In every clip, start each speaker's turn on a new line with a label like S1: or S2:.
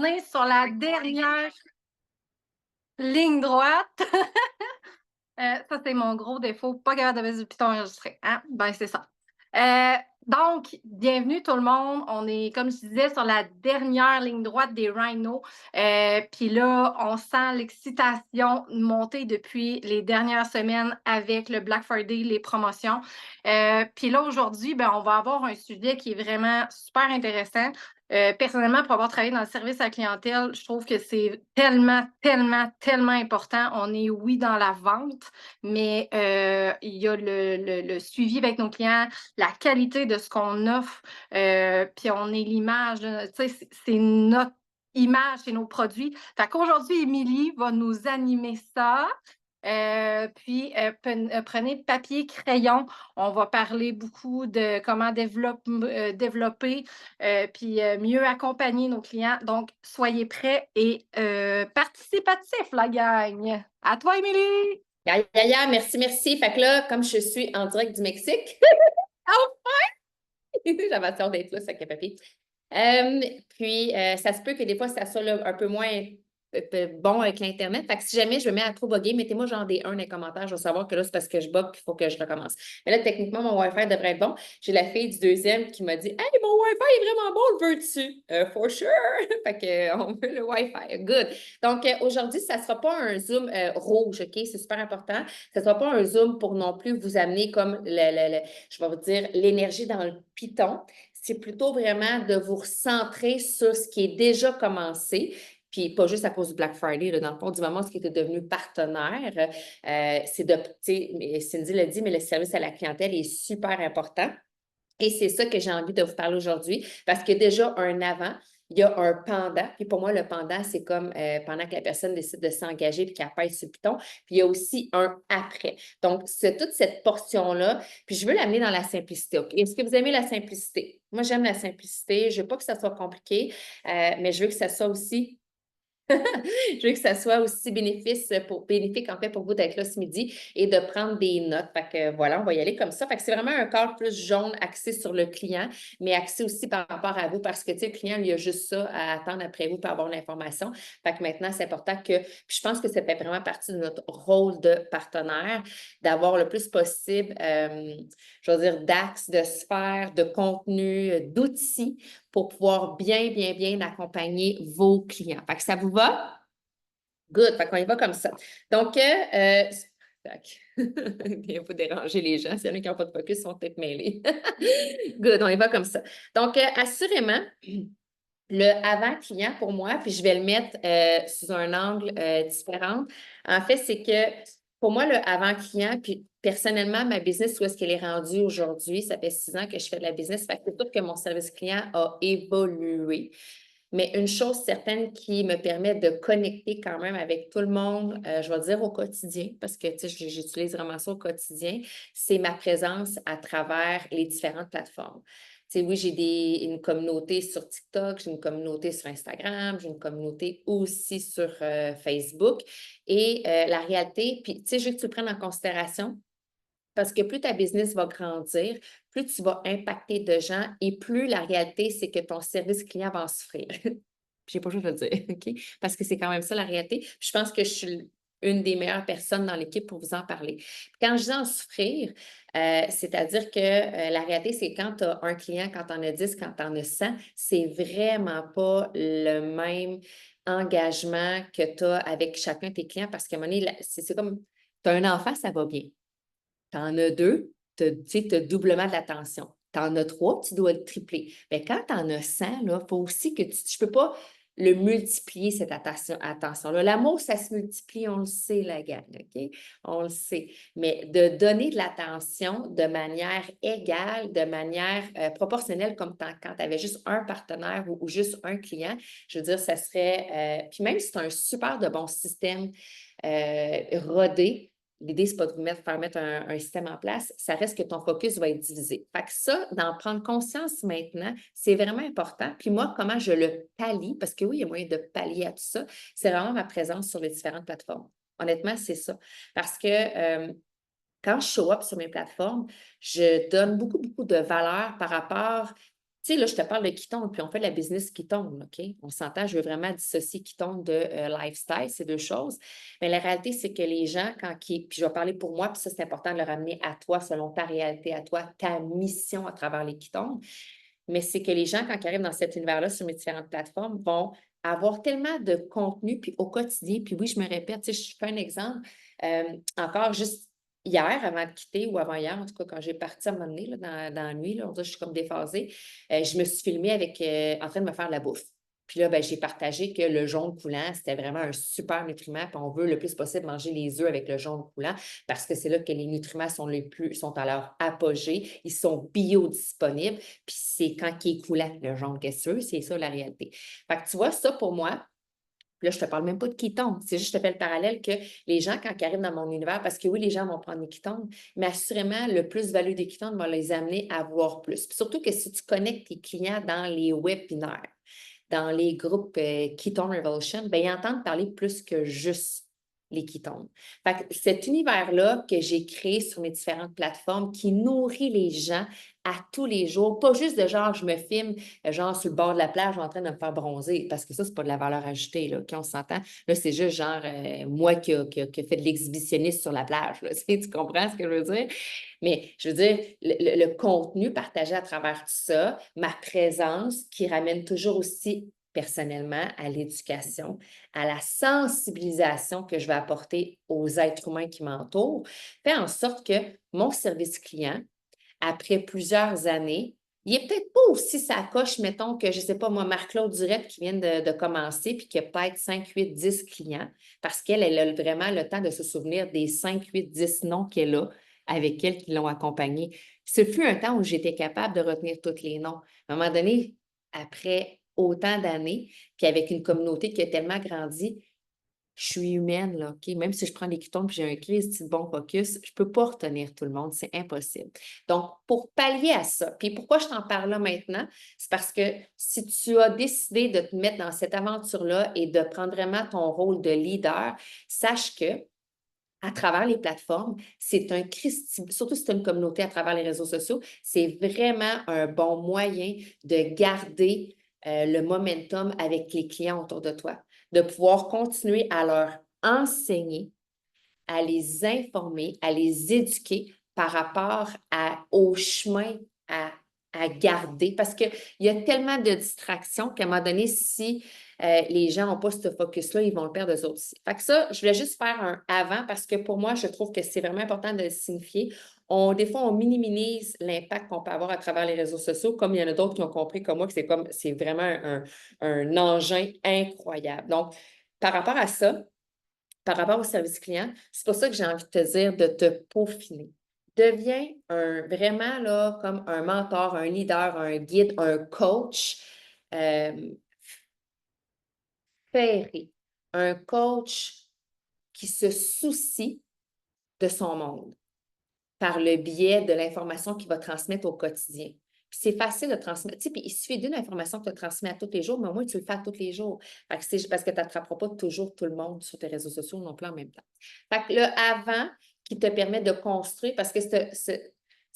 S1: est sur la dernière ligne droite. Ça, c'est mon gros défaut, pas capable de mettre du piton enregistré. Hein? Ben, c'est ça. Donc, bienvenue tout le monde. On est, comme je disais, sur la dernière ligne droite des Rhinos. Puis là, on sent l'excitation monter depuis les dernières semaines avec le Black Friday, les promotions. Puis là, aujourd'hui, ben, on va avoir un sujet qui est vraiment super intéressant. Personnellement, pour avoir travaillé dans le service à la clientèle, je trouve que c'est tellement, tellement, tellement important. On est, oui, dans la vente, mais il y a le suivi avec nos clients, la qualité de ce qu'on offre, puis on est l'image, tu sais, c'est notre image, c'est nos produits. Fait qu'aujourd'hui, Émilie va nous animer ça. Puis, prenez papier, crayon. On va parler beaucoup de comment développer, puis mieux accompagner nos clients. Donc, soyez prêts et participatifs, la gang. À toi, Émilie!
S2: Ya, merci, merci. Fait que là, comme je suis en direct du Mexique, j'avais hâte d'être là, ça fait papier. Ça se peut que des fois, ça soit là, un peu moins bon avec l'Internet. Fait que si jamais je me mets à trop bugger, mettez-moi genre des 1 dans les commentaires. Je vais savoir que là, c'est parce que je bug qu'il faut que je recommence. Mais là, techniquement, mon Wi-Fi devrait être bon. J'ai la fille du deuxième qui m'a dit Hey, mon Wi-Fi est vraiment bon, le veux-tu? For sure! Fait que, on veut le Wi-Fi. Good. Donc, aujourd'hui, ça ne sera pas un Zoom rouge, OK? C'est super important. Ça ne sera pas un Zoom pour non plus vous amener comme je vais vous dire, l'énergie dans le piton. C'est plutôt vraiment de vous recentrer sur ce qui est déjà commencé, puis pas juste à cause du Black Friday, là, dans le fond, du moment où il était devenu partenaire, c'est de, tu sais, Cindy l'a dit, mais le service à la clientèle est super important. Et c'est ça que j'ai envie de vous parler aujourd'hui, parce que déjà, un avant, il y a un pendant. Puis pour moi, le pendant, c'est comme pendant que la personne décide de s'engager puis qu'elle pèse sur le piton. Puis il y a aussi un après. Donc, c'est toute cette portion-là. Puis je veux l'amener dans la simplicité. OK? Est-ce que vous aimez la simplicité? Moi, j'aime la simplicité. Je ne veux pas que ça soit compliqué, mais je veux que ça soit aussi je veux que ça soit aussi bénéfique en fait pour vous d'être là ce midi et de prendre des notes. Fait que voilà, on va y aller comme ça. Fait que c'est vraiment un cadre plus jaune axé sur le client, mais axé aussi par rapport à vous parce que tu sais, le client, il a juste ça à attendre après vous pour avoir l'information. Fait que maintenant, c'est important puis je pense que ça fait vraiment partie de notre rôle de partenaire, d'avoir le plus possible, je veux dire, d'axes, de sphères, de contenu, d'outils pour pouvoir bien, bien, bien accompagner vos clients. Fait que ça vous va? Good. Fait qu'on y va comme ça. Donc, tac. Il ne faut déranger les gens. S'il y en a qui n'ont pas de focus, ils sont peut-être mêlés. Good, on y va comme ça. Donc, assurément, le avant-client pour moi, puis je vais le mettre sous un angle différent. En fait, c'est que pour moi, le avant-client, puis personnellement, ma business, où est-ce qu'elle est rendue aujourd'hui? Ça fait 6 ans que je fais de la business. Fait que c'est sûr que mon service client a évolué. Mais une chose certaine qui me permet de connecter quand même avec tout le monde, je vais dire au quotidien, parce que tu sais, j'utilise vraiment ça au quotidien, c'est ma présence à travers les différentes plateformes. Tu sais, oui, une communauté sur TikTok, j'ai une communauté sur Instagram, j'ai une communauté aussi sur Facebook. Et la réalité, puis tu sais, je veux que tu le prennes en considération, parce que plus ta business va grandir, plus tu vas impacter de gens et plus la réalité, c'est que ton service client va en souffrir. J'ai pas le choix de le dire, OK? Parce que c'est quand même ça la réalité. Puis je pense que je suis une des meilleures personnes dans l'équipe pour vous en parler. Puis quand je dis en souffrir, c'est-à-dire que la réalité, c'est quand tu as un client, quand tu en as 10, quand tu en as 100, c'est vraiment pas le même engagement que tu as avec chacun de tes clients parce qu'à un moment donné, c'est comme, tu as un enfant, ça va bien. Tu en as 2, tu as doublement de l'attention. Tu en as 3, tu dois le tripler. Mais quand tu en as 100, il faut aussi que je ne peux pas le multiplier, cette attention-là. L'amour, ça se multiplie, on le sait, la gang, OK? On le sait. Mais de donner de l'attention de manière égale, de manière proportionnelle, comme quand tu avais juste un partenaire ou juste un client, je veux dire, ça serait... puis même si c'est un super de bon système rodé, l'idée, c'est pas de faire mettre un système en place, ça reste que ton focus va être divisé. Fait que ça, d'en prendre conscience maintenant, c'est vraiment important. Puis moi, comment je le pallie, parce que oui, il y a moyen de pallier à tout ça, c'est vraiment ma présence sur les différentes plateformes. Honnêtement, c'est ça. Parce que quand je show up sur mes plateformes, je donne beaucoup, beaucoup de valeur par rapport Tu sais, là, je te parle de Keton, puis on fait de la business Keton, OK? On s'entend, je veux vraiment dissocier Keton de lifestyle, c'est deux choses. Mais la réalité, c'est que les gens, puis je vais parler pour moi, puis ça, c'est important de le ramener à toi, selon ta réalité, à toi, ta mission à travers les Ketons. Mais c'est que les gens, quand ils arrivent dans cet univers-là sur mes différentes plateformes, vont avoir tellement de contenu, puis au quotidien, puis oui, je me répète, tu sais, je fais un exemple, encore juste hier, avant de quitter, ou avant-hier, en tout cas, quand j'ai parti à un moment donné, là, dans la nuit, là, on dirait que je suis comme déphasée, je me suis filmée avec, en train de me faire de la bouffe. Puis là, ben, j'ai partagé que le jaune coulant, c'était vraiment un super nutriment, puis on veut le plus possible manger les œufs avec le jaune coulant parce que c'est là que les nutriments sont à leur apogée, ils sont biodisponibles, puis c'est quand il est coulant, le jaune, qu'est-ce que tu veux? C'est ça la réalité. Fait que tu vois, ça pour moi, là, je ne te parle même pas de kétones. C'est juste, je te fais le parallèle que les gens, quand ils arrivent dans mon univers, parce que oui, les gens vont prendre des kétones, mais assurément, le plus-value des kétones va les amener à voir plus. Puis surtout que si tu connectes tes clients dans les webinaires, dans les groupes Ketone Revolution, bien, ils entendent parler plus que juste les ketones. Fait que cet univers-là que j'ai créé sur mes différentes plateformes qui nourrit les gens à tous les jours, pas juste de genre, je me filme, genre sur le bord de la plage en train de me faire bronzer, parce que ça, c'est pas de la valeur ajoutée, là, quand on s'entend. Là, c'est juste genre, moi qui a fait de l'exhibitionniste sur la plage, là. Tu comprends ce que je veux dire? Mais je veux dire, le contenu partagé à travers tout ça, ma présence qui ramène toujours aussi personnellement à l'éducation, à la sensibilisation que je vais apporter aux êtres humains qui m'entourent, fait en sorte que mon service client, après plusieurs années, il n'est peut-être pas aussi sa coche, mettons, que, je ne sais pas, moi, Marc-Claude Durette qui vient de commencer puis qui a peut-être 5, 8, 10 clients parce qu'elle a vraiment le temps de se souvenir des 5, 8, 10 noms qu'elle a avec elle qui l'ont accompagnée. Ce fut un temps où j'étais capable de retenir tous les noms. À un moment donné, après autant d'années, puis avec une communauté qui a tellement grandi, je suis humaine, là, OK? Même si je prends des ketons puis j'ai un crise de bon focus, je ne peux pas retenir tout le monde, c'est impossible. Donc, pour pallier à ça, puis pourquoi je t'en parle là maintenant, c'est parce que si tu as décidé de te mettre dans cette aventure-là et de prendre vraiment ton rôle de leader, sache que à travers les plateformes, c'est un surtout si tu as une communauté à travers les réseaux sociaux, c'est vraiment un bon moyen de garder le momentum avec les clients autour de toi, de pouvoir continuer à leur enseigner, à les informer, à les éduquer par rapport au chemin à garder. Parce qu'il y a tellement de distractions qu'à un moment donné, si les gens n'ont pas ce focus-là, ils vont le perdre eux autres aussi. Fait que ça, je voulais juste faire un avant parce que pour moi, je trouve que c'est vraiment important de le signifier. Des fois, on minimise l'impact qu'on peut avoir à travers les réseaux sociaux, comme il y en a d'autres qui ont compris comme moi que c'est vraiment un engin incroyable. Donc, par rapport à ça, par rapport au service client, c'est pour ça que j'ai envie de te dire de te peaufiner. Deviens vraiment là, comme un mentor, un leader, un guide, un coach euh, ferré, un coach qui se soucie de son monde par le biais de l'information qu'il va transmettre au quotidien. Puis c'est facile de transmettre. Tu sais, puis il suffit d'une information que tu transmets à tous les jours, mais au moins tu le fais à tous les jours. Fait que c'est parce que tu n'attraperas pas toujours tout le monde sur tes réseaux sociaux non plus en même temps. Fait que le avant qui te permet de construire, parce que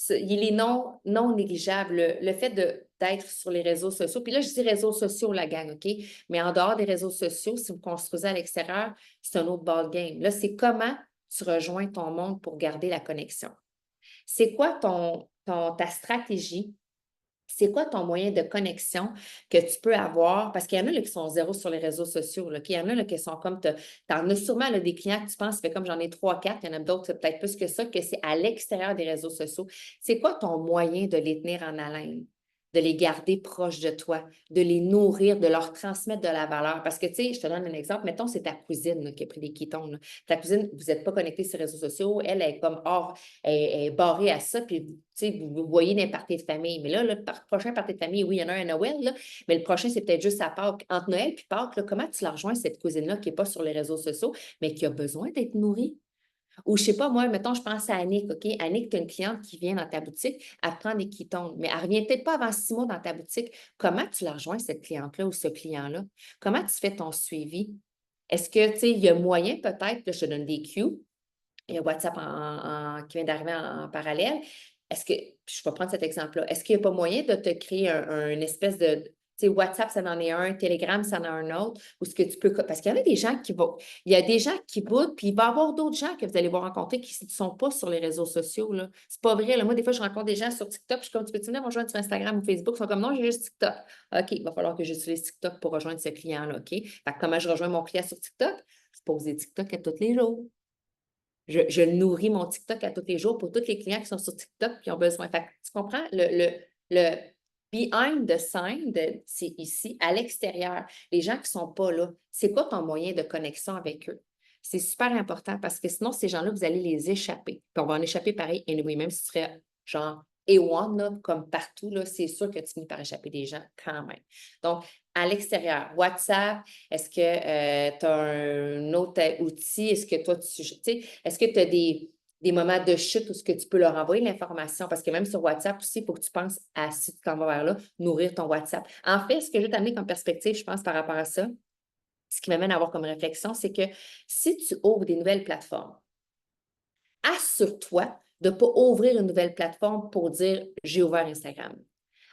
S2: il est non négligeable, le fait d'être sur les réseaux sociaux. Puis là, je dis réseaux sociaux, la gang, OK? Mais en dehors des réseaux sociaux, si vous construisez à l'extérieur, c'est un autre ball game. Là, c'est comment tu rejoins ton monde pour garder la connexion. C'est quoi ta stratégie? C'est quoi ton moyen de connexion que tu peux avoir? Parce qu'il y en a là, qui sont zéro sur les réseaux sociaux. Là, il y en a là, qui sont comme, tu en as sûrement là, des clients que tu penses, fait comme j'en ai 3, 4, il y en a d'autres, peut-être plus que ça, que c'est à l'extérieur des réseaux sociaux. C'est quoi ton moyen de les tenir en haleine? De les garder proches de toi, de les nourrir, de leur transmettre de la valeur. Parce que, tu sais, je te donne un exemple. Mettons, c'est ta cousine là, qui a pris des kétones. Là. Ta cousine, vous n'êtes pas connecté sur les réseaux sociaux. Elle est comme hors, elle est barrée à ça. Puis, tu sais, vous voyez des parties de famille. Mais là, le prochain party de famille, oui, il y en a un à Noël, là, mais le prochain, c'est peut-être juste à Pâques. Entre Noël et Pâques, là, comment tu la rejoins, cette cousine-là qui n'est pas sur les réseaux sociaux, mais qui a besoin d'être nourrie? Ou je ne sais pas, moi, mettons, je pense à Annick, OK? Annick, tu as une cliente qui vient dans ta boutique, elle prend des ketones, mais elle ne revient peut-être pas avant 6 mois dans ta boutique. Comment tu la rejoins, cette cliente-là ou ce client-là? Comment tu fais ton suivi? Est-ce que, tu sais, il y a moyen peut-être, là, je te donne des cues, il y a WhatsApp qui vient d'arriver en parallèle, est-ce que, je vais prendre cet exemple-là, est-ce qu'il n'y a pas moyen de te créer une espèce de, tu sais, WhatsApp, ça en est un, Telegram, ça en a un autre, ou ce que tu peux, parce qu'il y en a des gens qui vont, il y a des gens qui boudent, puis il va y avoir d'autres gens que vous allez vous rencontrer qui ne sont pas sur les réseaux sociaux, là. C'est pas vrai, là. Moi, des fois, je rencontre des gens sur TikTok, puis je suis comme, tu peux-tu venir me rejoindre sur Instagram ou Facebook? Ils sont comme, non, j'ai juste TikTok. OK, il va falloir que j'utilise TikTok pour rejoindre ce client-là, OK? Fait que comment je rejoins mon client sur TikTok? Je pose des TikTok à tous les jours. Je nourris mon TikTok à tous les jours pour tous les clients qui sont sur TikTok et qui ont besoin. Fait que, tu comprends? Le behind the scene, c'est ici, à l'extérieur. Les gens qui ne sont pas là, c'est quoi ton moyen de connexion avec eux? C'est super important parce que sinon, ces gens-là, vous allez les échapper. Puis on va en échapper pareil. Et oui, même si tu serais genre A1, là, comme partout, là, c'est sûr que tu finis par échapper des gens quand même. Donc, à l'extérieur, WhatsApp, est-ce que tu as un autre outil? Est-ce que toi, tu sais, est-ce que tu as des moments de chute où ce que tu peux leur envoyer l'information? Parce que même sur WhatsApp aussi, il faut que tu penses à, si tu t'en vas vers là, nourrir ton WhatsApp. En fait, ce que je vais t'amener comme perspective, je pense, par rapport à ça, ce qui m'amène à avoir comme réflexion, c'est que si tu ouvres des nouvelles plateformes, assure-toi de ne pas ouvrir une nouvelle plateforme pour dire j'ai ouvert Instagram.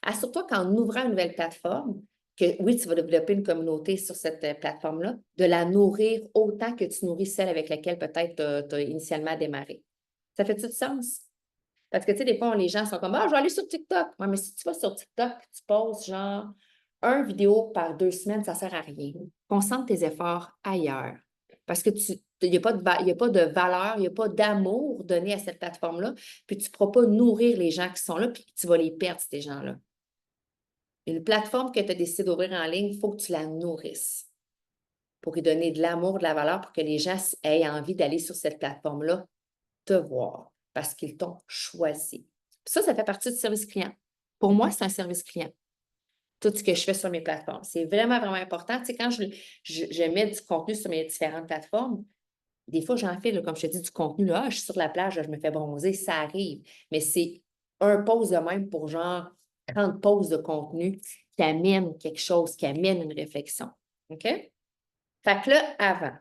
S2: Assure-toi qu'en ouvrant une nouvelle plateforme, que oui, tu vas développer une communauté sur cette plateforme-là, de la nourrir autant que tu nourris celle avec laquelle peut-être tu as initialement démarré. Ça fait-tu du sens? Parce que, tu sais, des fois, les gens sont comme, ah, je vais aller sur TikTok. Ouais, mais si tu vas sur TikTok, tu poses genre une vidéo par 2 semaines, ça ne sert à rien. Concentre tes efforts ailleurs. Parce que il n'y a pas de valeur, il n'y a pas d'amour donné à cette plateforme-là, puis tu ne pourras pas nourrir les gens qui sont là, puis tu vas les perdre, ces gens-là. Une plateforme que tu as décidé d'ouvrir en ligne, il faut que tu la nourrisses pour y donner de l'amour, de la valeur, pour que les gens aient envie d'aller sur cette plateforme-là te voir parce qu'ils t'ont choisi. Ça fait partie du service client. Pour moi, c'est un service client. Tout ce que je fais sur mes plateformes. C'est vraiment, vraiment important. Tu sais, quand je mets du contenu sur mes différentes plateformes, des fois, j'en fais, là, comme je te dis, du contenu. Là, je suis sur la plage, là, je me fais bronzer, ça arrive. Mais c'est un pause de même pour genre 30 pauses de contenu qui amène quelque chose, qui amène une réflexion. OK? Fait que là, avant.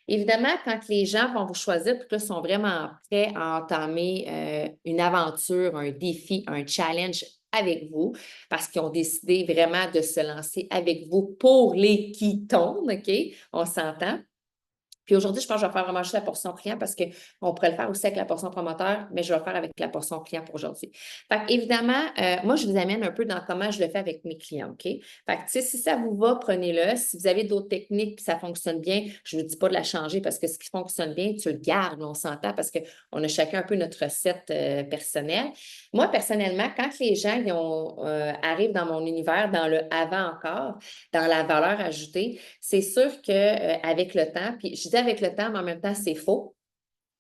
S2: Évidemment, quand les gens vont vous choisir, puis que là, sont vraiment prêts à entamer une aventure, un défi, un challenge avec vous, parce qu'ils ont décidé vraiment de se lancer avec vous pour les qui tournent, OK? On s'entend. Puis aujourd'hui, je pense que je vais faire vraiment juste la portion client parce qu'on pourrait le faire aussi avec la portion promoteur, mais je vais le faire avec la portion client pour aujourd'hui. Fait que, évidemment, moi, je vous amène un peu dans comment je le fais avec mes clients, OK? Fait que, tu sais, si ça vous va, prenez-le. Si vous avez d'autres techniques et ça fonctionne bien, je ne vous dis pas de la changer parce que ce qui fonctionne bien, tu le gardes, on s'entend parce qu'on a chacun un peu notre recette personnelle. Moi, personnellement, quand les gens arrivent dans mon univers, dans le avant encore, dans la valeur ajoutée, c'est sûr qu'avec le temps, puis je dis avec le temps, mais en même temps, c'est faux.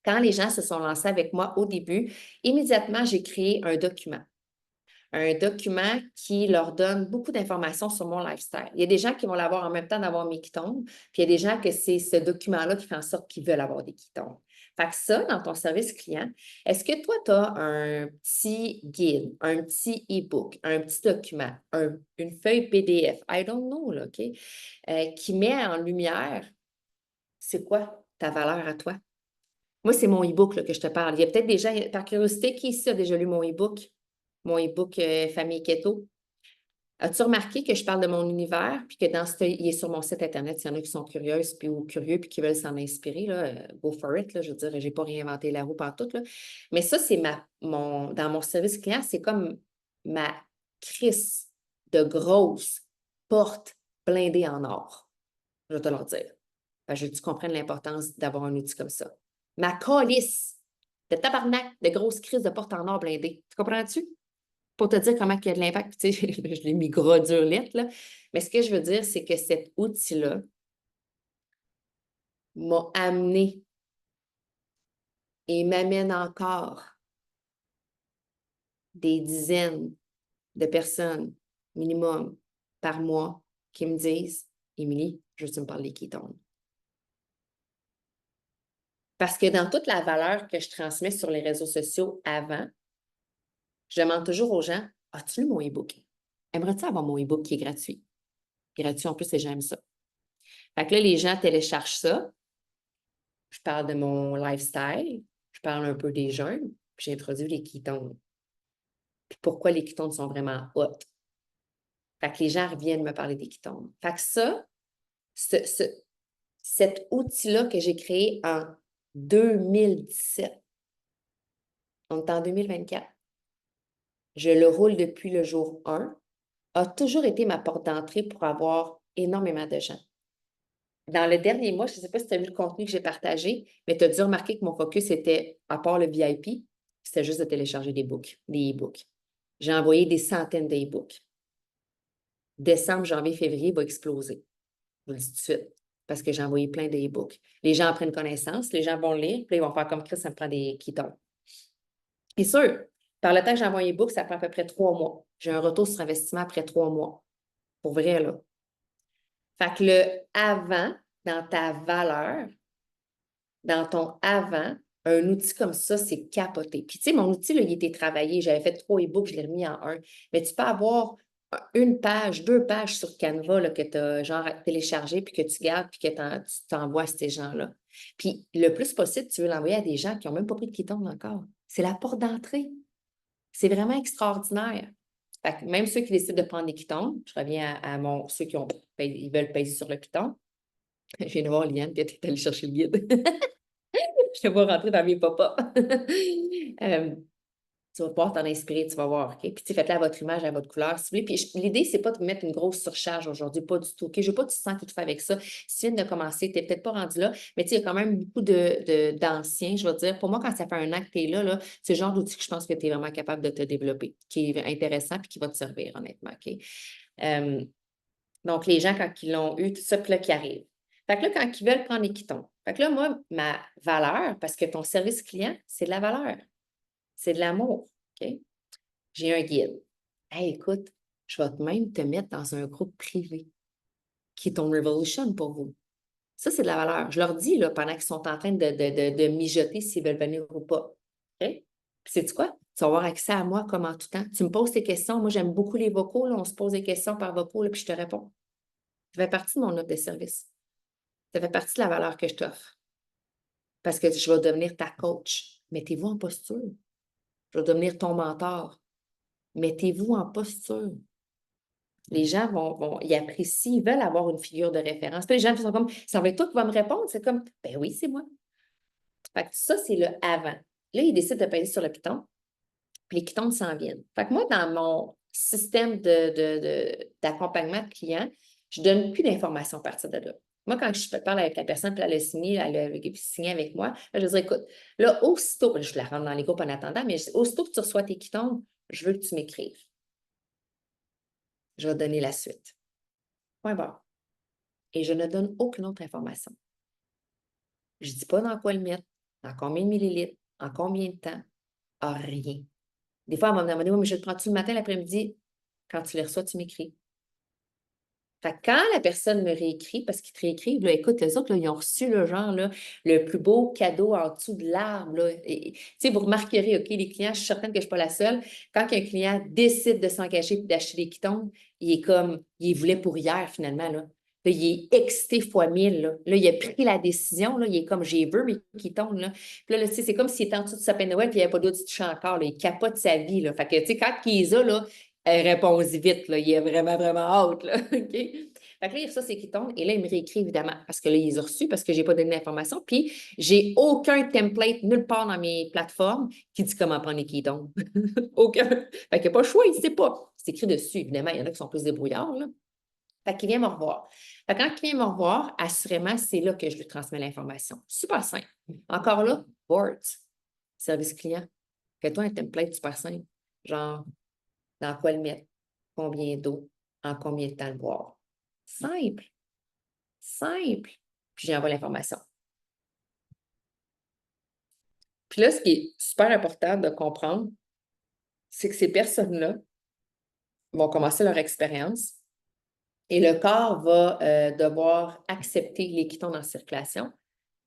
S2: Quand les gens se sont lancés avec moi au début, immédiatement, j'ai créé un document. Un document qui leur donne beaucoup d'informations sur mon lifestyle. Il y a des gens qui vont l'avoir en même temps d'avoir mes Ketones, puis il y a des gens que c'est ce document-là qui fait en sorte qu'ils veulent avoir des Ketones. Fait que ça, dans ton service client, est-ce que toi, tu as un petit guide, un petit e-book, un petit document, une feuille PDF, I don't know, là, OK, qui met en lumière c'est quoi ta valeur à toi? Moi, c'est mon e-book là, que je te parle. Il y a peut-être des gens, par curiosité, qui ici a déjà lu mon e-book? Mon e-book Famille Keto. As-tu remarqué que je parle de mon univers, puis que il est sur mon site Internet, s'il y en a qui sont curieuses puis, ou curieux puis qui veulent s'en inspirer, là, go for it, là, je veux dire, je n'ai pas réinventé la roue partout, là. Mais ça, c'est dans mon service client, c'est comme ma crisse de grosse porte blindée en or. Je vais te le dire. Je veux que tu comprennes l'importance d'avoir un outil comme ça. Ma calice de tabarnak de grosse crise de porte en or blindée. Tu comprends-tu? Pour te dire comment il y a de l'impact. Tu sais, je l'ai mis gros dur lettre, là. Mais ce que je veux dire, c'est que cet outil-là m'a amené et m'amène encore des dizaines de personnes minimum par mois qui me disent Émilie, je veux que tu me parles des ketones. Parce que dans toute la valeur que je transmets sur les réseaux sociaux avant, je demande toujours aux gens As-tu lu mon e-book? Aimerais-tu avoir mon e-book qui est gratuit? Gratuit en plus, et j'aime ça. Fait que là, les gens téléchargent ça. Je parle de mon lifestyle, je parle un peu des jeûnes, puis j'introduis les ketones. puis pourquoi les ketones sont vraiment hot. Fait que les gens reviennent me parler des ketones. Fait que ça, cet outil-là que j'ai créé en 2017, on est en 2024, je le roule depuis le jour 1, a toujours été ma porte d'entrée pour avoir énormément de gens. Dans le dernier mois, je ne sais pas si tu as vu le contenu que j'ai partagé, mais tu as dû remarquer que mon focus était, à part le VIP, c'était juste de télécharger des e-books. J'ai envoyé des centaines d'e-books. Décembre, janvier, février va exploser. Je vous le dis tout de suite, parce que j'ai envoyé plein d'e-books. Les gens en prennent connaissance, les gens vont le lire, puis ils vont faire comme Chris, ça me prend des ketones. Et sûr, par le temps que j'ai envoyé e-book, ça prend à peu près 3 mois. J'ai un retour sur investissement après 3 mois. Pour vrai, là. Fait que le avant, dans ta valeur, dans ton avant, un outil comme ça, c'est capoté. Puis, tu sais, mon outil, là, il était travaillé. J'avais fait 3 e-books, je l'ai remis en un. Mais tu peux avoir une page, 2 pages sur Canva là, que tu as genre téléchargé, puis que tu gardes, puis que tu t'envoies à ces gens-là. Puis, le plus possible, tu veux l'envoyer à des gens qui n'ont même pas pris de ketone encore. C'est la porte d'entrée. C'est vraiment extraordinaire. Fait que même ceux qui décident de prendre des ketones, je reviens à ceux qui ils veulent peser sur le piton. Je viens de voir Liane, puis elle est allée chercher le guide. Je te vois rentrer dans mes pop-up. Tu vas pouvoir t'en inspirer, tu vas voir, OK? Puis, tu sais, faites-le à votre image, à votre couleur, si vous voulez. Puis, l'idée, c'est pas de mettre une grosse surcharge aujourd'hui, pas du tout, OK? Je veux pas que tu te sens tout fait avec ça. Si tu viens de commencer, tu n'es peut-être pas rendu là, mais tu sais, il y a quand même beaucoup d'anciens, je veux dire. Pour moi, quand ça fait un an que tu es là, c'est le genre d'outil que je pense que tu es vraiment capable de te développer, qui est intéressant puis qui va te servir, honnêtement, OK? Donc, les gens, quand ils l'ont eu, tout ça, puis là, qui arrive. Fait que là, quand ils veulent prendre les quitons. Fait que là, moi, ma valeur, parce que ton service client, c'est de la valeur. C'est de l'amour, OK? J'ai un guide. Hey, écoute, je vais même te mettre dans un groupe privé qui est ton Revolution pour vous. Ça, c'est de la valeur. Je leur dis, là, pendant qu'ils sont en train de mijoter s'ils veulent venir ou pas. OK? Puis, sais-tu quoi? Tu vas avoir accès à moi comme en tout temps. Tu me poses tes questions. Moi, j'aime beaucoup les vocaux. Là. On se pose des questions par vocaux, là, puis je te réponds. Ça fait partie de mon offre de service. Ça fait partie de la valeur que je t'offre. Parce que je vais devenir ta coach. Mettez-vous en posture. Je vais devenir ton mentor. Mettez-vous en posture. Les gens ils apprécient, ils veulent avoir une figure de référence. Puis les gens sont comme, ça va être toi qui vas me répondre. C'est comme, ben oui, c'est moi. Fait que ça, c'est le avant. Là, ils décident de peser sur le piton, puis les pitons s'en viennent. Fait que moi, dans mon système d'accompagnement de clients, je ne donne plus d'informations à partir de là. Moi, quand je parle avec la personne, puis elle a signé, avec moi, là, je dis, écoute, là, aussitôt, je la rentre dans les groupes en attendant, mais aussitôt que tu reçois tes quitons, je veux que tu m'écrives. Je vais donner la suite. Point barre. Et je ne donne aucune autre information. Je ne dis pas dans quoi le mettre, dans combien de millilitres, en combien de temps, rien. Des fois, elle m'a demandé, oui, mais je le prends-tu le matin, l'après-midi? Quand tu les reçois, tu m'écris. Fait que quand la personne me réécrit, parce qu'ils te réécrivent, là, écoute, les autres, là, ils ont reçu le genre, là, le plus beau cadeau en dessous de l'arbre. Tu sais, vous remarquerez, OK, les clients, je suis certaine que je ne suis pas la seule. Quand un client décide de s'engager et d'acheter des quitons, il est comme, il voulait pour hier, finalement. Là, il est excité fois 1000. Là, il a pris la décision. Là, il est comme, j'ai vu mes quitons. Là. Puis là, tu sais, c'est comme s'il était en dessous de sapin de Noël et il n'y avait pas d'autre touche encore. Là, il capote sa vie. Là. Fait que, tu sais, quand il les a, là, réponse vite, là. Il est vraiment, vraiment hâte, là. OK? Fait que là, ça, c'est qui tombe. Et là, il me réécrit, évidemment, parce que là, ils ont reçu, parce que je n'ai pas donné l'information. Puis, j'ai aucun template nulle part dans mes plateformes qui dit comment prendre les ketone. Aucun. Fait qu'il n'y a pas le choix, il ne sait pas. C'est écrit dessus, évidemment. Il y en a qui sont plus débrouillards, là. Fait qu'il vient me revoir. Fait que quand il vient me revoir, assurément, c'est là que je lui transmets l'information. Super simple. Encore là, boards, service client. Fais-toi un template super simple. Genre, dans quoi le mettre, combien d'eau, en combien de temps le boire. Simple. Simple. Puis j'envoie l'information. Puis là, ce qui est super important de comprendre, c'est que ces personnes-là vont commencer leur expérience et le corps va devoir accepter les ketons en circulation.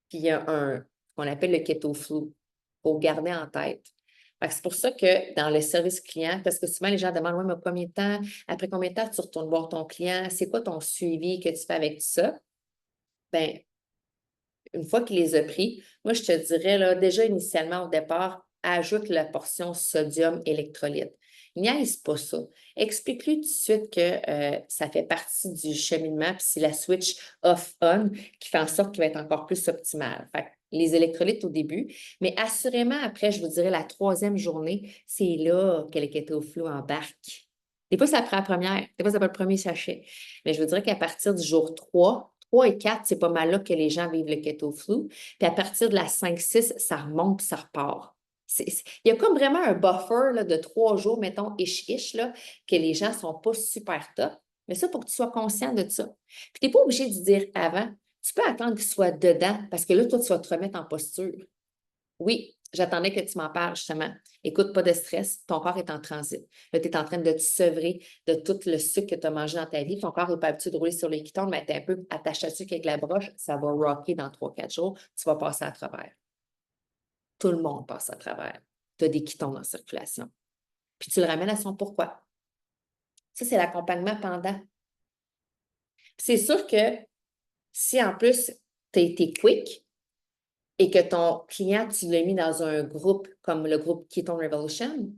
S2: Puis il y a ce qu'on appelle le keto flow. Il faut garder en tête. C'est pour ça que dans le service client, parce que souvent les gens demandent, oui, mais combien de temps, après combien de temps tu retournes voir ton client, c'est quoi ton suivi que tu fais avec tout ça? Bien, une fois qu'il les a pris, moi, je te dirais, là, déjà initialement au départ, ajoute la portion sodium électrolyte. Niaise pas ça. Explique-lui tout de suite que ça fait partie du cheminement, puis c'est la switch off-on qui fait en sorte qu'il va être encore plus optimal. Fait que les électrolytes au début, mais assurément, après, je vous dirais la 3e journée, c'est là que le keto flow embarque. Des fois, ça prend la première, des fois, ça prend le premier sachet. Mais je vous dirais qu'à partir du jour 3 et 4, c'est pas mal là que les gens vivent le keto flow. Puis à partir de la 5-6, ça remonte puis ça repart. Il y a comme vraiment un buffer là, de 3 jours, mettons, ish, là, que les gens ne sont pas super top. Mais ça, pour que tu sois conscient de ça. Puis tu n'es pas obligé de dire avant. Tu peux attendre qu'il soit dedans parce que là, toi, tu vas te remettre en posture. Oui, j'attendais que tu m'en parles, justement. Écoute, pas de stress, ton corps est en transit. Là, tu es en train de te sevrer de tout le sucre que tu as mangé dans ta vie. Ton corps n'est pas habitué de rouler sur les ketones, mais tu es un peu attaché à sucre avec la broche. Ça va rocker dans 3-4 jours. Tu vas passer à travers. Tout le monde passe à travers. Tu as des ketones en circulation. Puis tu le ramènes à son pourquoi. Ça, c'est l'accompagnement pendant. C'est sûr que si en plus tu as été quick et que ton client, tu l'as mis dans un groupe comme le groupe Ketone Revolution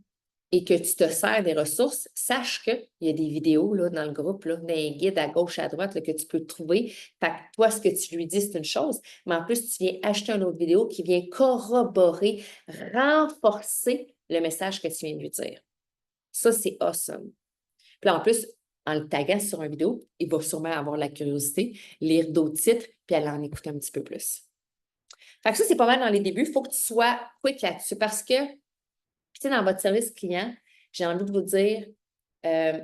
S2: et que tu te sers des ressources, sache qu'il y a des vidéos là, dans le groupe, là, des guides à gauche, à droite là, que tu peux trouver. Fait que toi, ce que tu lui dis, c'est une chose, mais en plus, tu viens acheter une autre vidéo qui vient corroborer, renforcer le message que tu viens de lui dire. Ça, c'est awesome. Puis là, en plus, en le taguant sur une vidéo, il va sûrement avoir la curiosité, lire d'autres titres, puis aller en écouter un petit peu plus. Fait que ça, c'est pas mal dans les débuts. Il faut que tu sois quick là-dessus parce que, tu sais, dans votre service client, j'ai envie de vous dire,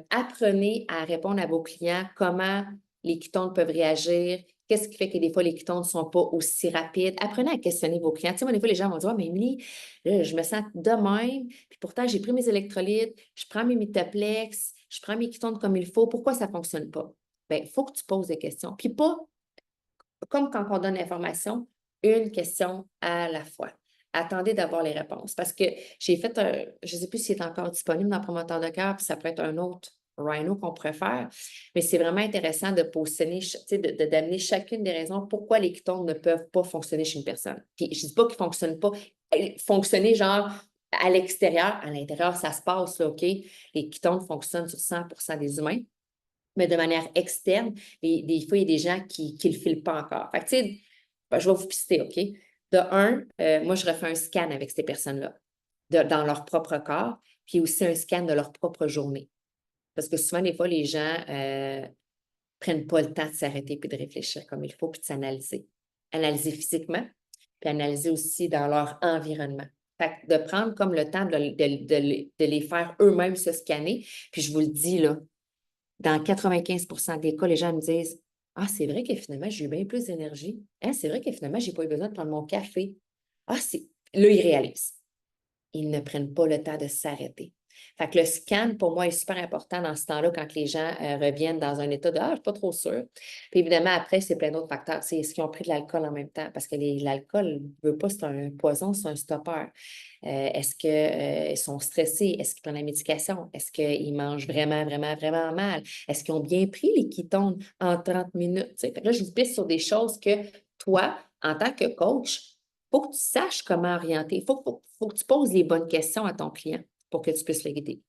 S2: apprenez à répondre à vos clients, comment les ketones peuvent réagir, qu'est-ce qui fait que des fois les ketones ne sont pas aussi rapides. Apprenez à questionner vos clients. Tu sais, moi, des fois, les gens vont dire, mais Émilie, là, je me sens de même, puis pourtant, j'ai pris mes électrolytes, je prends mes Mitoplex, je prends mes ketones comme il faut. Pourquoi ça ne fonctionne pas? Bien, il faut que tu poses des questions. Puis pas comme quand on donne l'information, une question à la fois. Attendez d'avoir les réponses. Parce que j'ai fait je ne sais plus s'il est encore disponible dans Promoteur de cœur, puis ça peut être un autre Rhino qu'on pourrait faire, mais c'est vraiment intéressant de positionner, d'amener chacune des raisons pourquoi les ketones ne peuvent pas fonctionner chez une personne. Puis je ne dis pas qu'ils ne fonctionnent pas, fonctionner genre à l'extérieur, à l'intérieur, ça se passe, là, OK? Les ketones fonctionnent sur 100% des humains. Mais de manière externe, des fois, il y a des gens qui ne le filent pas encore. Fait que, tu sais, ben, je vais vous pister, OK? De un, moi, je refais un scan avec ces personnes-là, dans leur propre corps, puis aussi un scan de leur propre journée. Parce que souvent, des fois, les gens prennent pas le temps de s'arrêter puis de réfléchir comme il faut, puis de s'analyser. Analyser physiquement, puis analyser aussi dans leur environnement. Fait que de prendre comme le temps de les faire eux-mêmes se scanner. Puis je vous le dis, là, dans 95% des cas, les gens me disent ah, c'est vrai que finalement, j'ai eu bien plus d'énergie. Hein, c'est vrai que finalement, je n'ai pas eu besoin de prendre mon café. Ah, c'est. Là, ils réalisent. Ils ne prennent pas le temps de s'arrêter. Fait que le scan, pour moi, est super important dans ce temps-là quand les gens reviennent dans un état de ah, je ne suis pas trop sûre. Puis évidemment, après, c'est plein d'autres facteurs. C'est est-ce qu'ils ont pris de l'alcool en même temps? Parce que l'alcool, ne veut pas, c'est un poison, c'est un stoppeur. Est-ce qu'ils sont stressés? Est-ce qu'ils prennent la médication? Est-ce qu'ils mangent vraiment, vraiment, vraiment mal? Est-ce qu'ils ont bien pris les ketones en 30 minutes? Fait que là, je vous pisse sur des choses que toi, en tant que coach, il faut que tu saches comment orienter. Il faut que tu poses les bonnes questions à ton client pour que tu puisses le guider.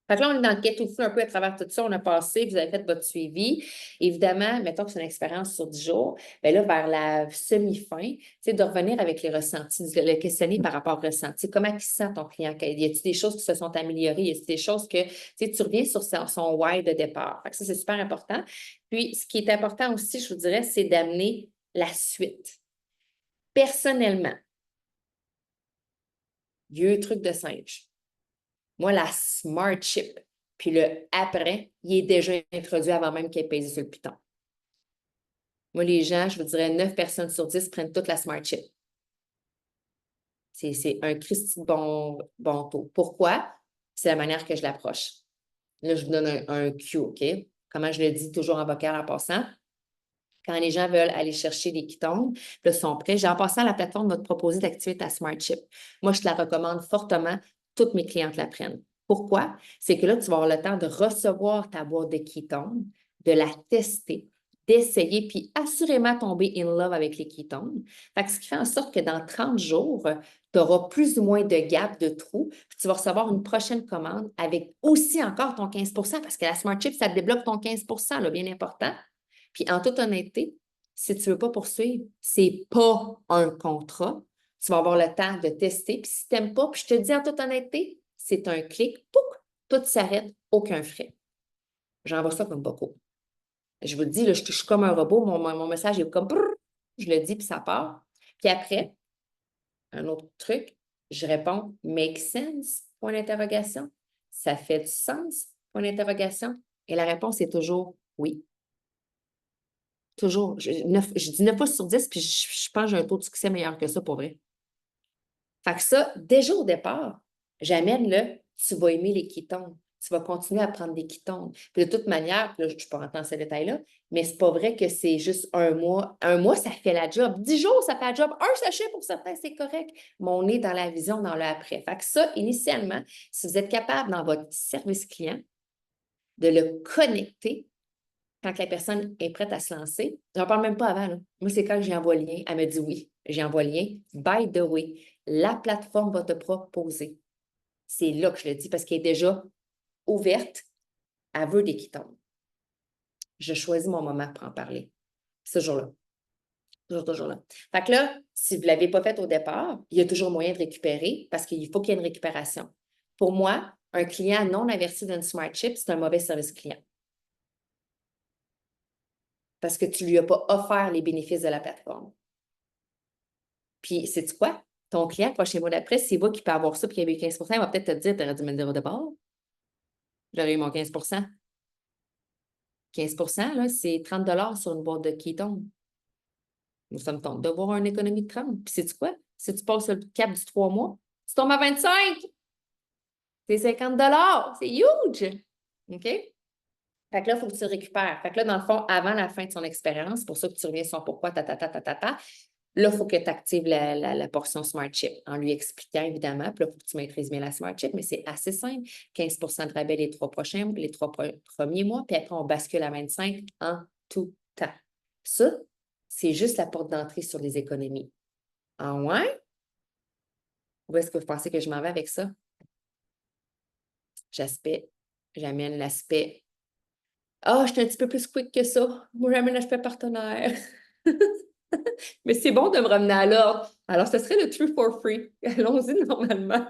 S2: Fait que là, on est dans le keto flow un peu à travers tout ça. On a passé, vous avez fait votre suivi. Évidemment, mettons que c'est une expérience sur 10 jours, bien là, vers la semi-fin, tu sais, de revenir avec les ressentis, de le questionner par rapport aux ressentis. Comment il se sent ton client? Y a-t-il des choses qui se sont améliorées? Y a-t-il des choses que, tu sais, tu reviens sur son why de départ? Fait que ça, c'est super important. Puis, ce qui est important aussi, je vous dirais, c'est d'amener la suite. Personnellement, vieux truc de singe. Moi, la Smart Chip, puis le après, il est déjà introduit avant même qu'il ait pesé sur le piton. Moi, les gens, je vous dirais 9 personnes sur 10 prennent toute la Smart Chip. C'est un Christy de bon taux. Pourquoi? C'est la manière que je l'approche. Là, je vous donne un cue, OK? Comment je le dis toujours en vocal en passant. Quand les gens veulent aller chercher des ketones, là, sont prêts. En passant, la plateforme va te proposer d'activer ta Smart Chip. Moi, je te la recommande fortement. Toutes mes clientes la prennent. Pourquoi? C'est que là, tu vas avoir le temps de recevoir ta boîte de ketones, de la tester, d'essayer, puis assurément tomber in love avec les ketones. Fait que ce qui fait en sorte que dans 30 jours, tu auras plus ou moins de gap, de trous, puis tu vas recevoir une prochaine commande avec aussi encore ton 15 parce que la Smart Chip, ça te débloque ton 15 là, bien important. Puis en toute honnêteté, si tu ne veux pas poursuivre, ce n'est pas un contrat. Tu vas avoir le temps de tester. Puis si tu n'aimes pas, puis je te dis en toute honnêteté, c'est un clic, pouc, tout s'arrête, aucun frais. J'envoie ça comme beaucoup. Je vous le dis, là, je suis comme un robot, mon message est comme brrr, je le dis, puis ça part. Puis après, un autre truc, je réponds make sense? Point d'interrogation. Ça fait du sens? Point d'interrogation. Et la réponse est toujours oui. Toujours. Je dis 9 fois sur 10, puis je pense que j'ai un taux de succès meilleur que ça pour vrai. Fait que ça, déjà au départ, j'amène le tu vas aimer les ketones. Tu vas continuer à prendre des ketones. Puis de toute manière, là, je ne suis pas rentrer dans ces détails-là, mais c'est pas vrai que c'est juste un mois. Un mois, ça fait la job. 10 jours, ça fait la job. Un sachet pour certains, c'est correct. Mais on est dans la vision, dans le après. Fait que ça, initialement, si vous êtes capable dans votre service client de le connecter quand la personne est prête à se lancer, je n'en parle même pas avant. Là. Moi, c'est quand j'envoie le lien, elle me dit oui. J'envoie le lien. By the way, la plateforme va te proposer. C'est là que je le dis parce qu'elle est déjà ouverte. Elle veut des ketones. Je choisis mon moment pour en parler. Ce jour-là. Toujours là. Fait que là, si vous ne l'avez pas fait au départ, il y a toujours moyen de récupérer parce qu'il faut qu'il y ait une récupération. Pour moi, un client non averti d'une Smart Chip, c'est un mauvais service client. Parce que tu ne lui as pas offert les bénéfices de la plateforme. Puis, sais-tu quoi? Ton client, prochain mois d'après, s'il voit qu'il peut avoir ça et qu'il y a eu 15 il va peut-être te dire, tu aurais dû me le dire au départ. J'aurais eu mon 15 15 là, c'est 30 sur une boîte de ketone. Ça me tente d'avoir une économie de 30. Puis, sais-tu quoi? Si tu passes le cap du 3 mois, tu tombes à 25. C'est 50 c'est huge! OK? Fait que là, il faut que tu récupères. Fait que là, dans le fond, avant la fin de son expérience, pour ça que tu reviens sur pourquoi, là, il faut que tu actives la portion Smart Chip en lui expliquant, évidemment. Puis là, il faut que tu maîtrises bien la Smart Chip, mais c'est assez simple. 15 de rabais les 3 premiers mois, puis après, on bascule à 25 en tout temps. Ça, c'est juste la porte d'entrée sur les économies. Ah ouais? Où est-ce que vous pensez que je m'en vais avec ça? J'amène l'aspect. Ah, je suis un petit peu plus quick que ça. Moi, j'amène l'aspect partenaire. Mais c'est bon de me ramener à l'ordre. Alors, ce serait le true for free. Allons-y normalement.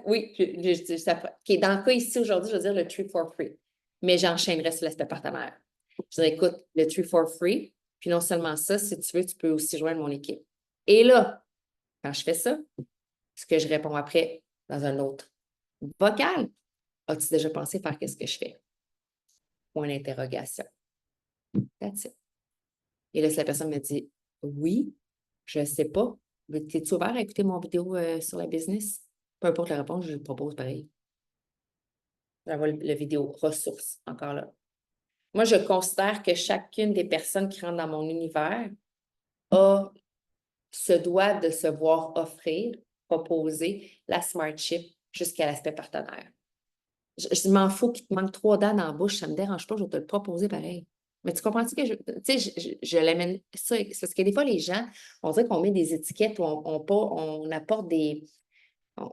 S2: Oui, OK, dans le cas ici aujourd'hui, je veux dire le true for free. Mais j'enchaînerai sur l'aspect partenaire. Je dirais, écoute, le true for free, puis non seulement ça, si tu veux, tu peux aussi joindre mon équipe. Et là, quand je fais ça, ce que je réponds après dans un autre vocal, as-tu déjà pensé faire qu'est-ce que je fais? Point d'interrogation. That's it. Et là, si la personne me dit oui, je ne sais pas, es-tu ouvert à écouter mon vidéo sur la business? Peu importe la réponse, je lui propose pareil. J'envoie la vidéo ressources, encore là. Moi, je considère que chacune des personnes qui rentrent dans mon univers se doit de se voir offrir, proposer la Smart Chip jusqu'à l'aspect partenaire. Je m'en fous qu'il te manque 3 dents dans la bouche, ça ne me dérange pas, je vais te le proposer pareil. Mais tu comprends-tu que je l'amène ça? C'est parce que des fois, les gens, on dirait qu'on met des étiquettes ou on apporte des.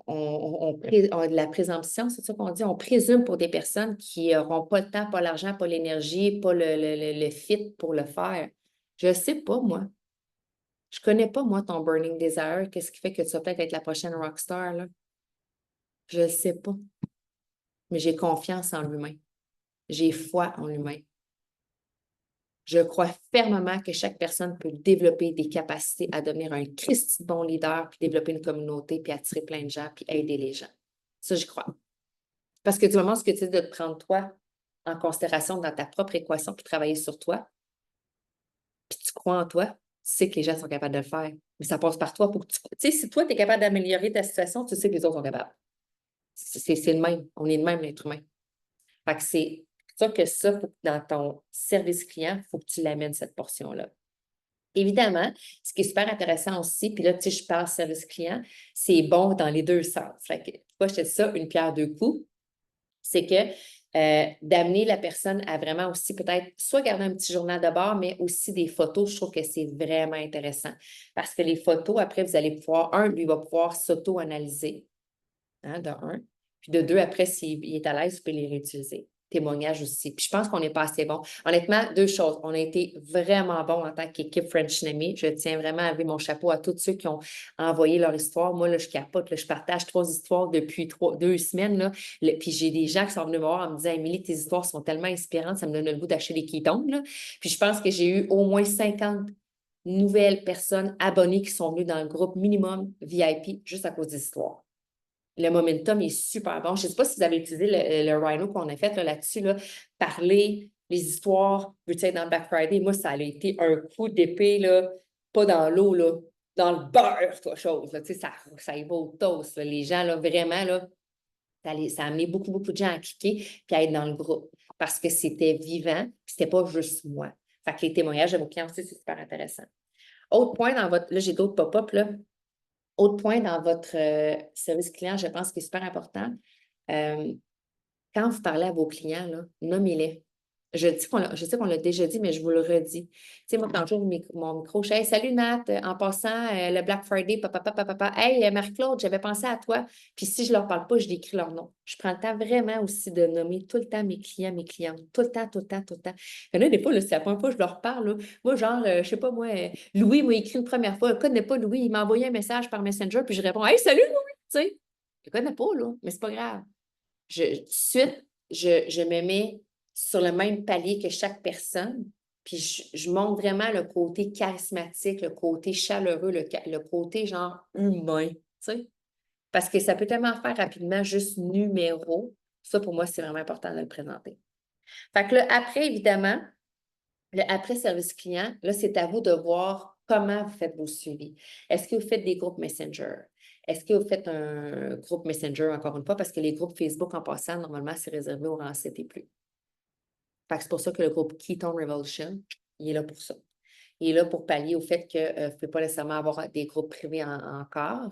S2: On a de la présomption, c'est ça qu'on dit. On présume pour des personnes qui n'auront pas le temps, pas l'argent, pas l'énergie, pas le fit pour le faire. Je ne sais pas, moi. Je ne connais pas, moi, ton burning desire. Qu'est-ce qui fait que tu vas peut-être être la prochaine rockstar, là? Je ne sais pas. Mais j'ai confiance en l'humain. J'ai foi en l'humain. Je crois fermement que chaque personne peut développer des capacités à devenir un Christ bon leader, puis développer une communauté, puis attirer plein de gens, puis aider les gens. Ça, j'y crois. Parce que du moment où tu dis de te prendre toi en considération dans ta propre équation, puis travailler sur toi, puis tu crois en toi, tu sais que les gens sont capables de le faire. Mais ça passe par toi pour que tu sais, si toi, tu es capable d'améliorer ta situation, tu sais que les autres sont capables. C'est le même. On est le même, l'être humain. Fait que c'est ça que ça, dans ton service client, il faut que tu l'amènes cette portion-là. Évidemment, ce qui est super intéressant aussi, puis là, tu sais, je parle service client, c'est bon dans les deux sens. Fait que, pourquoi je te dis ça, une pierre deux coups? C'est que d'amener la personne à vraiment aussi peut-être soit garder un petit journal de bord, mais aussi des photos. Je trouve que c'est vraiment intéressant parce que les photos, après, vous allez pouvoir, lui va pouvoir s'auto-analyser, hein, de un. Puis de deux, après, s'il est à l'aise, vous pouvez les réutiliser. Témoignages aussi. Puis je pense qu'on n'est pas assez bon. Honnêtement, deux choses. On a été vraiment bon en tant qu'équipe French Nami. Je tiens vraiment à lever mon chapeau à tous ceux qui ont envoyé leur histoire. Moi, là, je capote. Là, je partage 3 histoires depuis 2 semaines. Là. Puis j'ai des gens qui sont venus me voir en me disant, Émilie, tes histoires sont tellement inspirantes, ça me donne le goût d'acheter des Ketones. Là. Puis je pense que j'ai eu au moins 50 nouvelles personnes abonnées qui sont venues dans le groupe minimum VIP juste à cause des histoires. Le momentum est super bon. Je ne sais pas si vous avez utilisé le Rhino qu'on a fait là-dessus, là, parler les histoires, veux-tu être dans le Black Friday? Moi, ça a été un coup d'épée, là, pas dans l'eau, là, dans le beurre, toi, chose. Là, ça y va au toast. Là. Les gens, là, vraiment, là, ça a amené beaucoup, beaucoup de gens à cliquer puis à être dans le groupe parce que c'était vivant, puis c'était pas juste moi. Fait que les témoignages de vos clients aussi, c'est super intéressant. Autre point dans votre. Là, j'ai d'autres pop-up, là. Autre point dans votre service client, je pense qui est super important, quand vous parlez à vos clients, là, nommez-les. Je sais qu'on l'a déjà dit, mais je vous le redis. Tu sais, moi, quand j'ouvre mon micro, je dis hey, salut Nat, en passant, le Black Friday, papa. Hey, Marie-Claude, j'avais pensé à toi. Puis si je ne leur parle pas, je décris leur nom. Je prends le temps vraiment aussi de nommer tout le temps mes clients, mes clientes. Tout le temps, tout le temps, tout le temps. Il y en a des fois, là, c'est la première fois que je leur parle. Là. Moi, genre, je ne sais pas, moi, Louis m'a écrit une première fois. Je ne connais pas Louis. Il m'a envoyé un message par Messenger, puis je réponds hey, salut Louis! Tu sais, je ne connais pas, là, mais c'est pas grave. Tout de suite, je me mets sur le même palier que chaque personne, puis je montre vraiment le côté charismatique, le côté chaleureux, le côté genre humain, tu sais. Parce que ça peut tellement faire rapidement juste numéro. Ça, pour moi, c'est vraiment important de le présenter. Fait que là, après, évidemment, le après service client, là, c'est à vous de voir comment vous faites vos suivis. Est-ce que vous faites des groupes Messenger? Est-ce que vous faites un groupe Messenger, encore une fois, parce que les groupes Facebook, en passant, normalement, c'est réservé aux rangs 7 et plus. Fait que c'est pour ça que le groupe Ketone Revolution, il est là pour ça. Il est là pour pallier au fait que vous ne pouvez pas nécessairement avoir des groupes privés encore.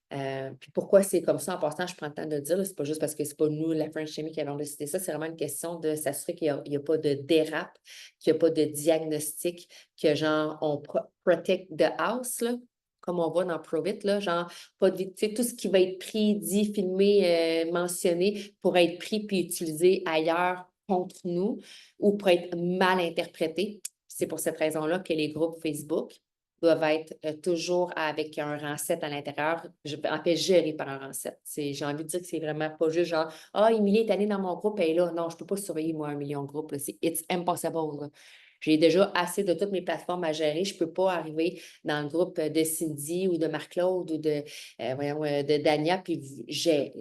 S2: Puis pourquoi c'est comme ça en passant, je prends le temps de le dire, c'est pas juste parce que c'est pas nous, la French Chimie, qui avons décidé ça, c'est vraiment une question de s'assurer qu'il n'y a pas de dérape, qu'il n'y a pas de diagnostic, que genre on protect the house, là, comme on voit dans Provit, là, genre pas de, tout ce qui va être pris, dit, filmé, mentionné pour être pris puis utilisé ailleurs contre nous ou pour être mal interprété. C'est pour cette raison-là que les groupes Facebook doivent être toujours avec un rang 7 à l'intérieur, en fait, géré par un rang 7. J'ai envie de dire que c'est vraiment pas juste genre « Ah, Émilie est allée dans mon groupe, elle est là. » Non, je ne peux pas surveiller, moi, 1 million de groupes. C'est it's impossible. Là. J'ai déjà assez de toutes mes plateformes à gérer. Je ne peux pas arriver dans le groupe de Cindy ou de Marc-Claude ou de Dania, puis j'ai...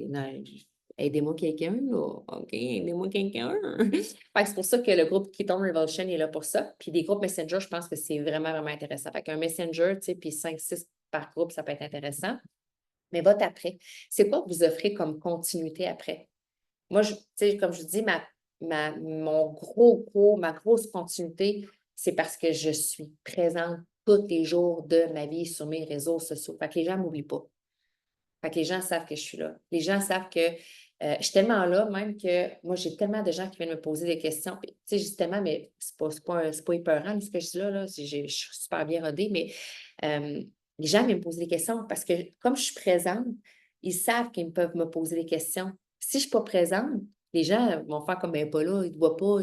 S2: Aidez-moi quelqu'un, là. OK, aidez-moi quelqu'un. C'est pour ça que le groupe Ketone Revolution est là pour ça. Puis des groupes Messenger, je pense que c'est vraiment, vraiment intéressant. Fait qu'un Messenger, tu sais, puis 5-6 par groupe, ça peut être intéressant. Mais votre après, c'est quoi que vous offrez comme continuité après? Moi, tu sais, comme je vous dis, ma grosse continuité, c'est parce que je suis présente tous les jours de ma vie sur mes réseaux sociaux. Fait que les gens ne m'oublient pas. Fait que les gens savent que je suis là. Les gens savent que je suis tellement là, même que moi, j'ai tellement de gens qui viennent me poser des questions. Tu sais, justement, mais c'est pas épeurant ce que je dis là. Je suis super bien rodée, mais les gens viennent me poser des questions parce que comme je suis présente, ils savent qu'ils peuvent me poser des questions. Si je ne suis pas présente, les gens vont faire comme ben pas là, ils ne te voient pas,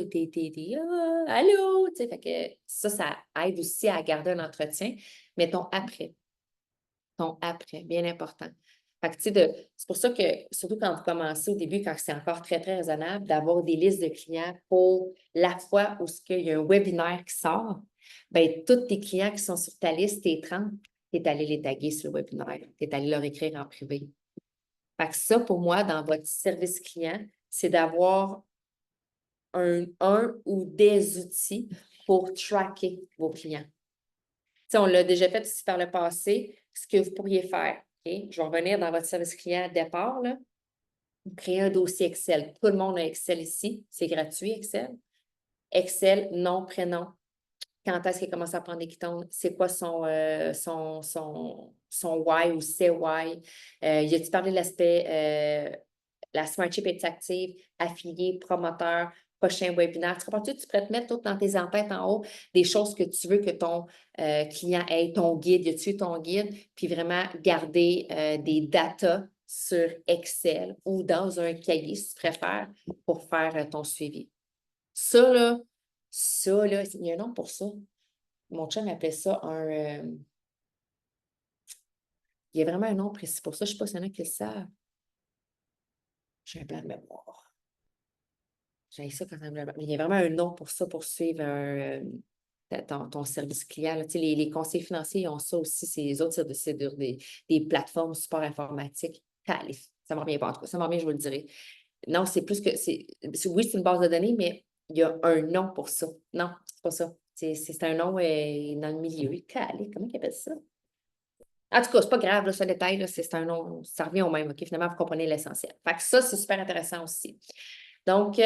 S2: allô, tu sais, fait que ça aide aussi à garder un entretien. Mais ton après, bien important. Fait que, tu sais, c'est pour ça que, surtout quand vous commencez au début, quand c'est encore très, très raisonnable, d'avoir des listes de clients pour la fois où il y a un webinaire qui sort, bien, tous tes clients qui sont sur ta liste, tes 30, tu es allé les taguer sur le webinaire. Tu es allé leur écrire en privé. Fait que ça, pour moi, dans votre service client, c'est d'avoir un ou des outils pour tracker vos clients. T'sais, on l'a déjà fait aussi par le passé. Ce que vous pourriez faire, OK? Je vais revenir dans votre service client départ, là. Vous créez un dossier Excel. Tout le monde a Excel ici. C'est gratuit, Excel. Excel, nom, prénom. Quand est-ce qu'il commence à prendre des quitons? C'est quoi son why ou ses why? Y a-t-il parlé de l'aspect la Smart Chip est active, affilié, promoteur, prochain webinaire. Tu comprends-tu? Tu pourrais te mettre tout dans tes en-têtes en haut des choses que tu veux que ton client ait, ton guide, y a-tu ton guide? Puis vraiment garder des datas sur Excel ou dans un cahier, si tu préfères, pour faire ton suivi. Ça, là, il y a un nom pour ça. Mon chum appelait ça un... il y a vraiment un nom précis pour ça. Je ne sais pas s'il y en a qui le savent. J'ai un plan de mémoire. J'ai ça quand même. Mais il y a vraiment un nom pour ça, pour suivre ton service client. Là. Tu sais, les conseils financiers ils ont ça aussi. C'est les autres, c'est des plateformes support informatique. Calif. Ça ne me revient pas en tout cas. Ça me revient, je vous le dirai. Non, c'est plus que. Oui, c'est une base de données, mais il y a un nom pour ça. Non, c'est pas ça. C'est un nom dans le milieu. Calif, comment ils appellent ça? En tout cas, c'est pas grave, là, ce détail, là, c'est un nom, ça revient au même, OK? Finalement, vous comprenez l'essentiel. Fait que ça, c'est super intéressant aussi. Donc,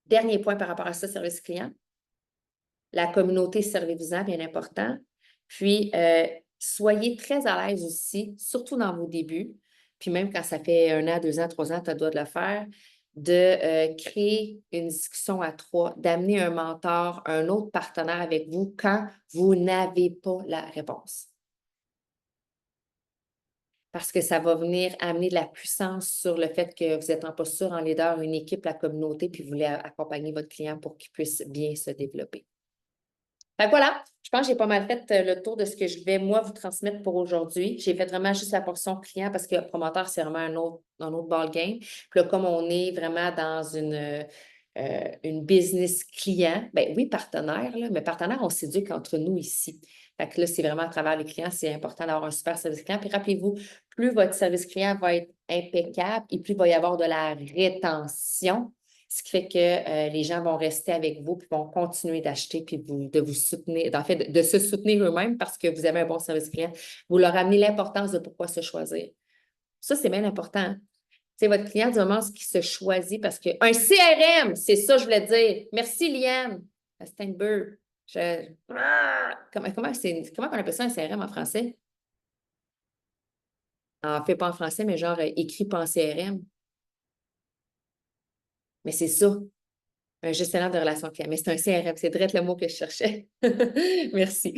S2: dernier point par rapport à ça, service client. La communauté servez-vous-en, bien important. Puis, soyez très à l'aise aussi, surtout dans vos débuts, puis même quand ça fait 1 an, 2 ans, 3 ans, tu as le droit de le faire, de créer une discussion à 3, d'amener un mentor, un autre partenaire avec vous quand vous n'avez pas la réponse. Parce que ça va venir amener de la puissance sur le fait que vous êtes en posture, en leader, une équipe, la communauté, puis vous voulez accompagner votre client pour qu'il puisse bien se développer. Fait que voilà, je pense que j'ai pas mal fait le tour de ce que je vais, moi, vous transmettre pour aujourd'hui. J'ai fait vraiment juste la portion client parce que promoteur, c'est vraiment un autre ballgame. Puis là, comme on est vraiment dans une business client, bien oui, partenaire, là, mais partenaire, on s'éduque entre nous ici. Fait que là, c'est vraiment à travers les clients, c'est important d'avoir un super service client. Puis rappelez-vous, plus votre service client va être impeccable et plus il va y avoir de la rétention, ce qui fait que les gens vont rester avec vous puis vont continuer d'acheter puis de vous soutenir, en fait, de se soutenir eux-mêmes parce que vous avez un bon service client. Vous leur amenez l'importance de pourquoi se choisir. Ça, c'est bien important. C'est votre client du moment qui se choisit parce qu'un CRM, c'est ça, je voulais dire. Merci, Liane. Steinberg. Comment on appelle ça un CRM en français? En fait, pas en français, mais genre écrit pas en CRM. Mais c'est ça. Un gestionnaire de relations clients. Mais c'est un CRM, c'est direct le mot que je cherchais. Merci.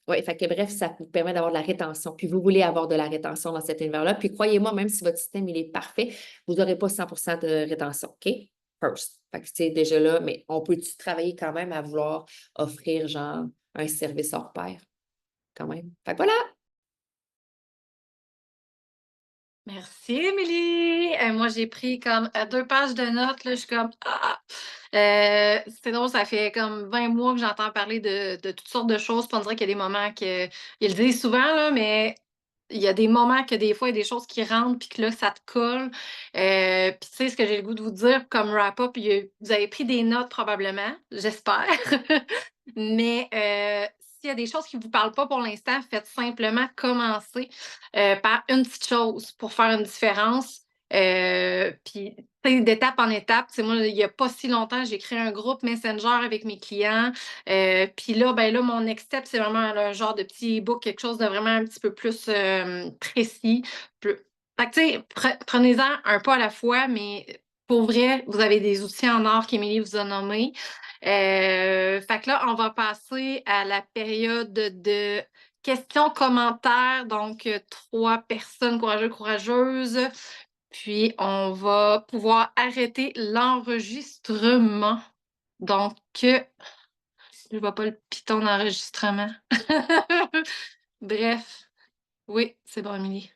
S2: Oui, fait que bref, ça vous permet d'avoir de la rétention. Puis vous voulez avoir de la rétention dans cet univers-là. Puis croyez-moi, même si votre système il est parfait, vous n'aurez pas 100% de rétention. OK? First. Fait que c'est déjà là, mais on peut-tu travailler quand même à vouloir offrir genre un service hors pair? Quand même. Fait que voilà!
S1: Merci, Émilie. Moi, j'ai pris comme 2 pages de notes. Là, je suis comme c'est drôle, ça fait comme 20 mois que j'entends parler de toutes sortes de choses. Puis on dirait qu'il y a des moments que. Ils le disent souvent, là, mais il y a des moments que des fois, il y a des choses qui rentrent puis que là, ça te colle. Puis tu sais, ce que j'ai le goût de vous dire comme wrap-up, vous avez pris des notes probablement, j'espère. Mais s'il y a des choses qui ne vous parlent pas pour l'instant, faites simplement commencer par une petite chose pour faire une différence. Puis, d'étape en étape, moi, il n'y a pas si longtemps, j'ai créé un groupe Messenger avec mes clients. Puis là, ben là, mon next step, c'est vraiment un genre de petit e-book, quelque chose de vraiment un petit peu plus précis. Fait que, tu sais, prenez-en un pas à la fois, mais pour vrai, vous avez des outils en or qu'Émilie vous a nommés. Fait que là, on va passer à la période de questions, commentaires. Donc, 3 personnes courageuses, courageuses. Puis, on va pouvoir arrêter l'enregistrement. Donc, je ne vois pas le piton d'enregistrement. Bref. Oui, c'est bon, Émilie.